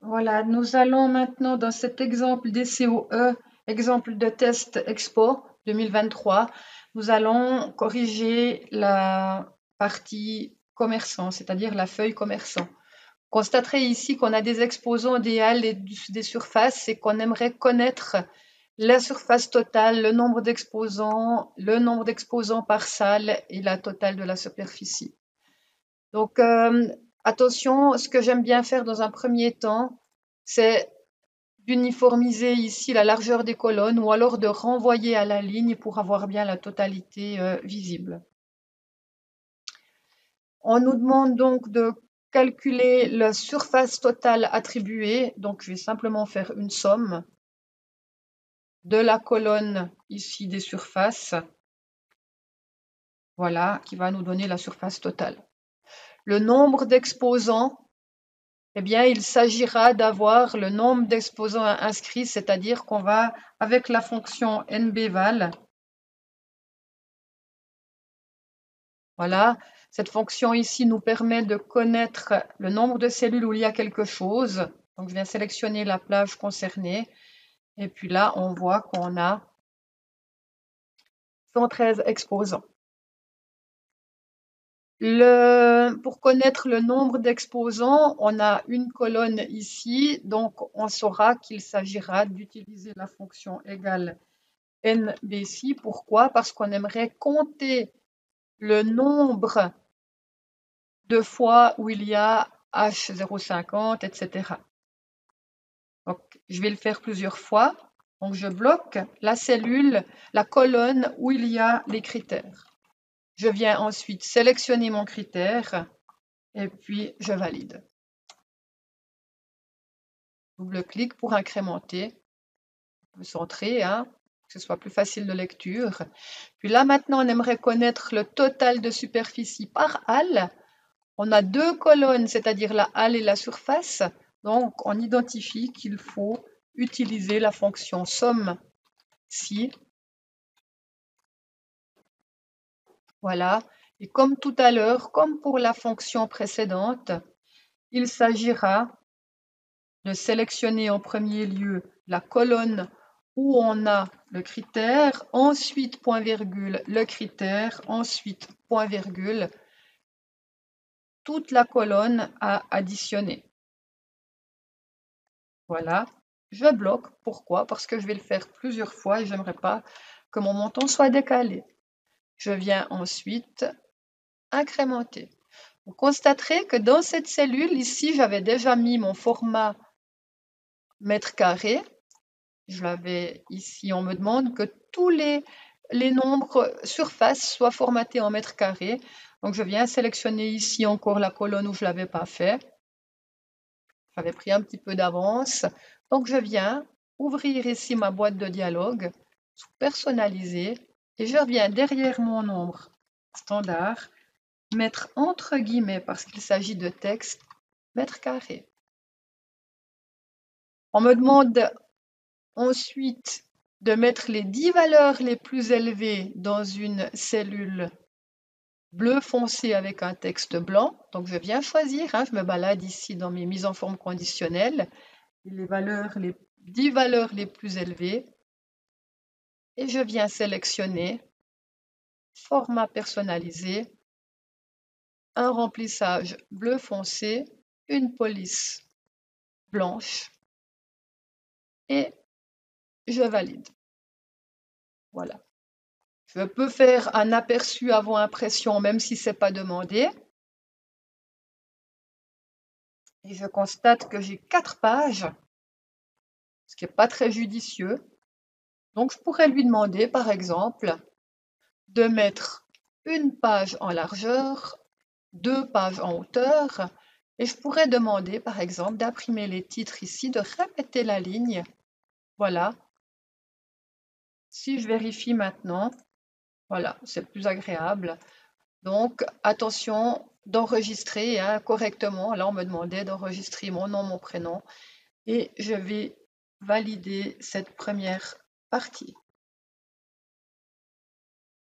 Voilà, nous allons maintenant dans cet exemple DCOE, exemple de test Expo 2023, nous allons corriger la partie commerçant, c'est-à-dire la feuille commerçant. Vous constaterez ici qu'on a des exposants, des halles et des surfaces et qu'on aimerait connaître la surface totale, le nombre d'exposants par salle et la totale de la superficie. Donc, attention, ce que j'aime bien faire dans un premier temps, c'est d'uniformiser ici la largeur des colonnes ou alors de renvoyer à la ligne pour avoir bien la totalité visible. On nous demande donc de calculer la surface totale attribuée. Donc, je vais simplement faire une somme de la colonne ici des surfaces. Voilà, qui va nous donner la surface totale. Le nombre d'exposants, eh bien, il s'agira d'avoir le nombre d'exposants inscrits, c'est-à-dire qu'on va, avec la fonction nbval, voilà, cette fonction ici nous permet de connaître le nombre de cellules où il y a quelque chose. Donc, je viens sélectionner la plage concernée. Et puis là, on voit qu'on a 113 exposants. Pour connaître le nombre d'exposants, on a une colonne ici, donc on saura qu'il s'agira d'utiliser la fonction égale NBC. Pourquoi? Parce qu'on aimerait compter le nombre de fois où il y a H050, etc. Donc, je vais le faire plusieurs fois. Donc, je bloque la cellule, la colonne où il y a les critères. Je viens ensuite sélectionner mon critère et puis je valide. Double-clic pour incrémenter. On peut centrer, que ce soit plus facile de lecture. Puis là, maintenant, on aimerait connaître le total de superficie par halle. On a deux colonnes, c'est-à-dire la halle et la surface. Donc, on identifie qu'il faut utiliser la fonction somme ci. Voilà. Et comme tout à l'heure, comme pour la fonction précédente, il s'agira de sélectionner en premier lieu la colonne où on a le critère, ensuite point virgule le critère, ensuite point virgule, toute la colonne à additionner. Voilà, je bloque. Pourquoi? Parce que je vais le faire plusieurs fois et je n'aimerais pas que mon montant soit décalé. Je viens ensuite incrémenter. Vous constaterez que dans cette cellule, ici, j'avais déjà mis mon format mètre carré. Je l'avais ici, on me demande que tous les nombres surfaces soient formatés en mètres carrés. Donc, je viens sélectionner ici encore la colonne où je ne l'avais pas fait. J'avais pris un petit peu d'avance. Donc, je viens ouvrir ici ma boîte de dialogue sous personnaliser et je viens derrière mon nombre standard mettre entre guillemets, parce qu'il s'agit de texte, mètre carré. On me demande ensuite de mettre les 10 valeurs les plus élevées dans une cellule bleu foncé avec un texte blanc. Donc, je viens choisir, je me balade ici dans mes mises en forme conditionnelles, les 10 valeurs les plus élevées, et je viens sélectionner format personnalisé, un remplissage bleu foncé, une police blanche, et je valide. Voilà. Je peux faire un aperçu avant impression, même si ce n'est pas demandé. Et je constate que j'ai 4 pages, ce qui n'est pas très judicieux. Donc, je pourrais lui demander, par exemple, de mettre une page en largeur, 2 pages en hauteur, et je pourrais demander, par exemple, d'imprimer les titres ici, de répéter la ligne. Voilà. Si je vérifie maintenant, voilà, c'est plus agréable. Donc, attention d'enregistrer correctement. Là, on me demandait d'enregistrer mon nom, mon prénom. Et je vais valider cette première partie.